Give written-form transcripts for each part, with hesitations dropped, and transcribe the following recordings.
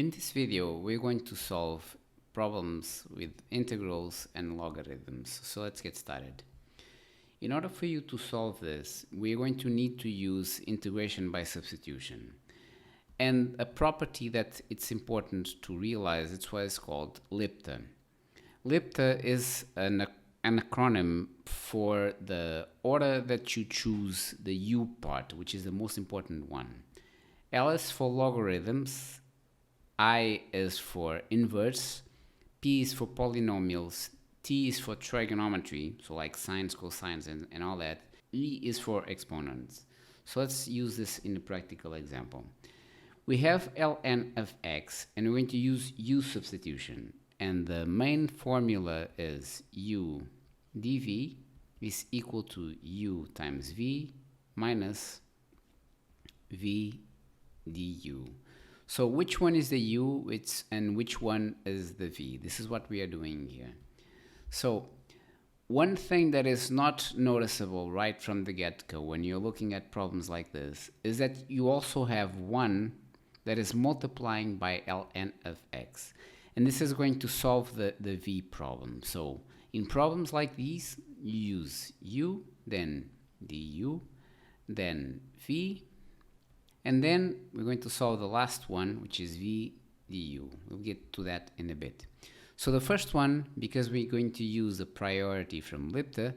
In this video, we're going to solve problems with integrals and logarithms. So let's get started. In order for you to solve this, we're going to need to use integration by substitution. And a property that it's important to realize, it's what is called LIPTA. LIPTA is an acronym for the order that you choose the U part, which is the most important one. L is for logarithms, I is for inverse, P is for polynomials, T is for trigonometry, so like sines, cosines, and all that. E is for exponents. So let's use this in a practical example. We have ln of x, and we're going to use u substitution. And the main formula is u dv is equal to u times v minus v du. So which one is the u and which one is the v? This is what we are doing here. So one thing that is not noticeable right from the get-go when you're looking at problems like this is that you also have one that is multiplying by ln of x. And this is going to solve the v problem. So in problems like these, you use u, then du, then v, and then we're going to solve the last one, which is v du. We'll get to that in a bit. So the first one, because we're going to use the priority from LIPTA,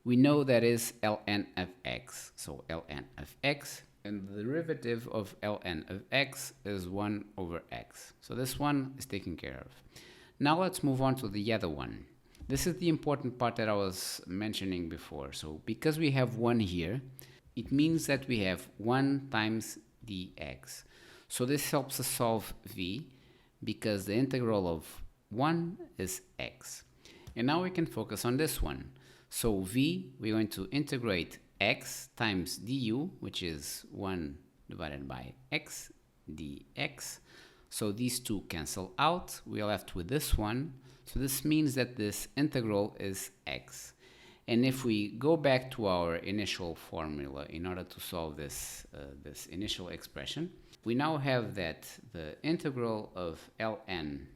we know that is ln of x. So ln of x, and the derivative of ln of x is 1 over x. So this one is taken care of. Now let's move on to the other one. This is the important part that I was mentioning before. So because we have 1 here, it means that we have 1 times dx. So this helps us solve v because the integral of 1 is x. And now we can focus on this one. So v, we're going to integrate x times du, which is 1 divided by x dx. So these two cancel out. We are left with this one. So this means that this integral is x. And if we go back to our initial formula in order to solve this initial expression, we now have that the integral of ln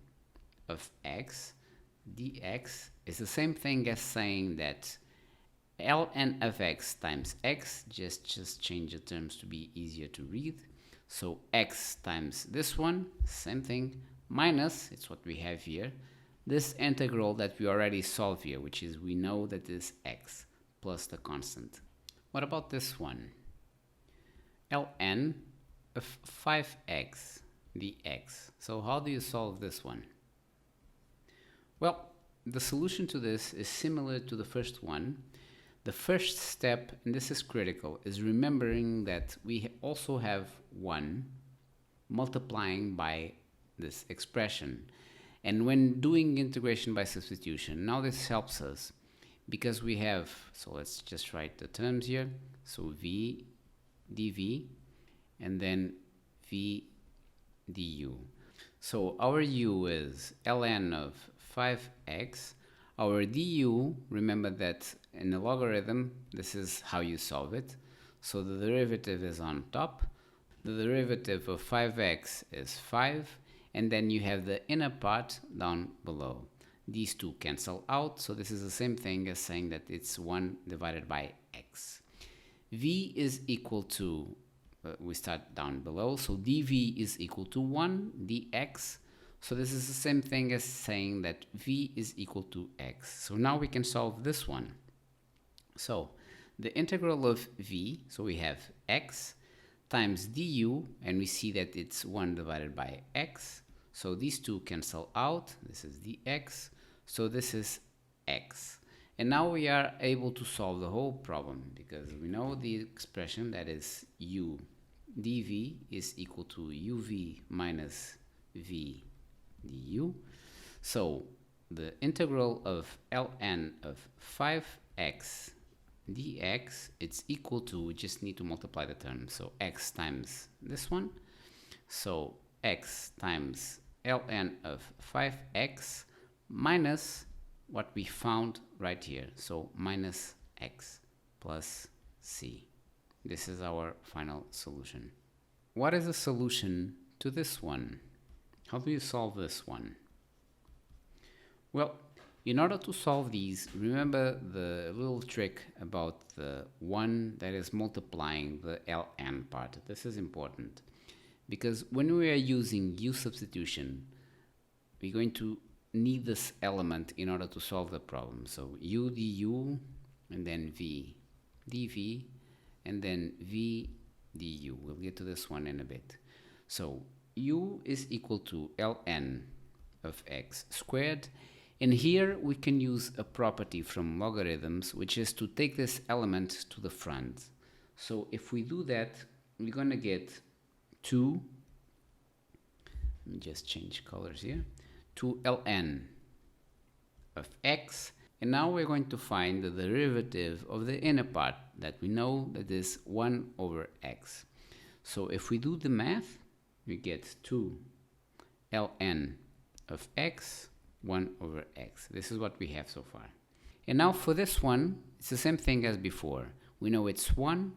of x dx is the same thing as saying that ln of x times x, just change the terms to be easier to read. So x times this one, same thing, minus, it's what we have here, this integral that we already solved here, which is we know that is x plus the constant. What about this one? ln of 5x dx. So how do you solve this one? Well, the solution to this is similar to the first one. The first step, and this is critical, is remembering that we also have 1 multiplying by this expression. And when doing integration by substitution, now this helps us because we have, so let's just write the terms here. So v dv and then v du. So our u is ln of 5x. Our du, remember that in the logarithm, this is how you solve it. So the derivative is on top. The derivative of 5x is 5. And then you have the inner part down below. These two cancel out. So this is the same thing as saying that it's 1 divided by x. v is equal to, we start down below. So dv is equal to 1 dx. So this is the same thing as saying that v is equal to x. So now we can solve this one. So the integral of v, so we have x times du, and we see that it's 1 divided by x. So these two cancel out. This is dx. So this is x. And now we are able to solve the whole problem because we know the expression that is u dv is equal to uv minus v du. So the integral of ln of 5x dx, it's equal to, we just need to multiply the terms. So x times this one. So x times ln of 5x minus what we found right here. So minus x plus c. This is our final solution. What is the solution to this one? How do you solve this one? Well, in order to solve these, remember the little trick about the one that is multiplying the ln part. This is important because when we are using u substitution, we're going to need this element in order to solve the problem. So u du and then v dv and then v du. We'll get to this one in a bit. So u is equal to ln of x squared, and here we can use a property from logarithms, which is to take this element to the front. So if we do that, we're going to get 2, let me just change colors here, 2 ln of x, and now we're going to find the derivative of the inner part that we know that is 1 over x. So if we do the math, we get 2 ln of x 1 over x. This is what we have so far. And now for this one, it's the same thing as before. We know it's 1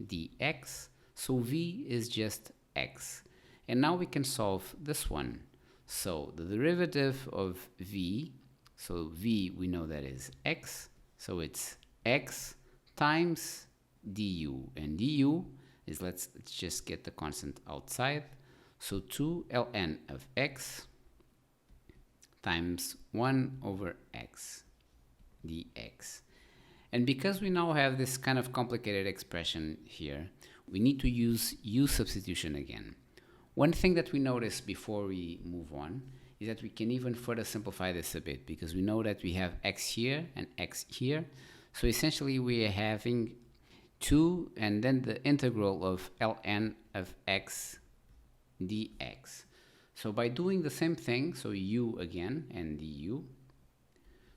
dx, so v is just x. And now we can solve this one. So the derivative of v, so v we know that is x, so it's x times du, and du is, let's just get the constant outside, so 2 ln of x times 1 over x dx. And because we now have this kind of complicated expression here, we need to use u substitution again. One thing that we notice before we move on is that we can even further simplify this a bit, because we know that we have x here and x here. So essentially we are having 2 and then the integral of ln of x dx. So by doing the same thing, so u again and du,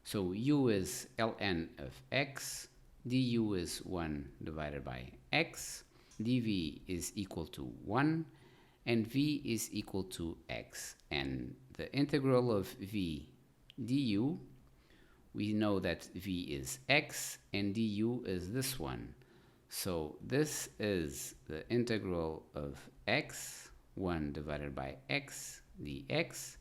so u is ln of x, du is 1 divided by x, dv is equal to 1, and v is equal to x. And the integral of v du, we know that v is x and du is this one. So this is the integral of x, 1 divided by x dx.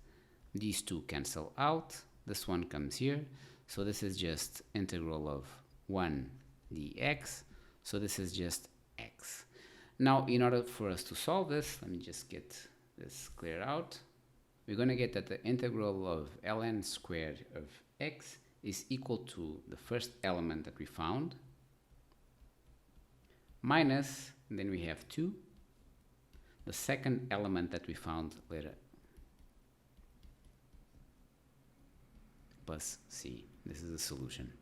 These two cancel out. This one comes here. So this is just integral of 1 dx. So this is just x. Now, in order for us to solve this, let me just get this cleared out. We're going to get that the integral of ln squared of x is equal to the first element that we found, minus, and then we have 2, the second element that we found later, plus c. This is the solution.